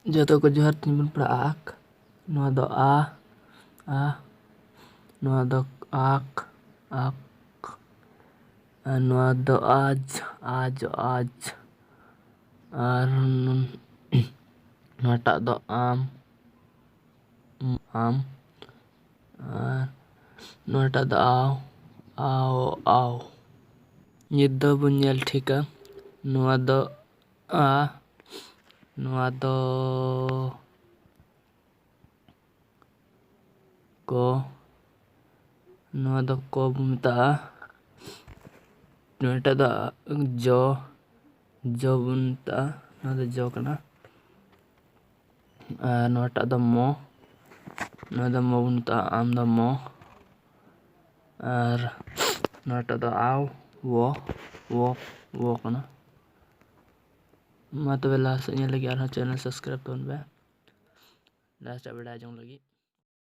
जो को जोहर तीन बन पड़ा आक नवा दो आ नवा दो आक आक नवा दो आज आज और नवाटा दो आम आम और नवाटा दो आओ आओ नित दो बन नेल ठिका नवा दो आ नवा दो को नवा दो को बुमता नवाटा दो जो जो बुमता नवा दो जो कना नवाटा दो मो नवा दो मो बुमता आम दो मो और नवाटा दो आओ वो कना मा तबे लास्ट लगी चैनल सब्सक्राइब तबन बे लास्ट बड़ा जंग लगी।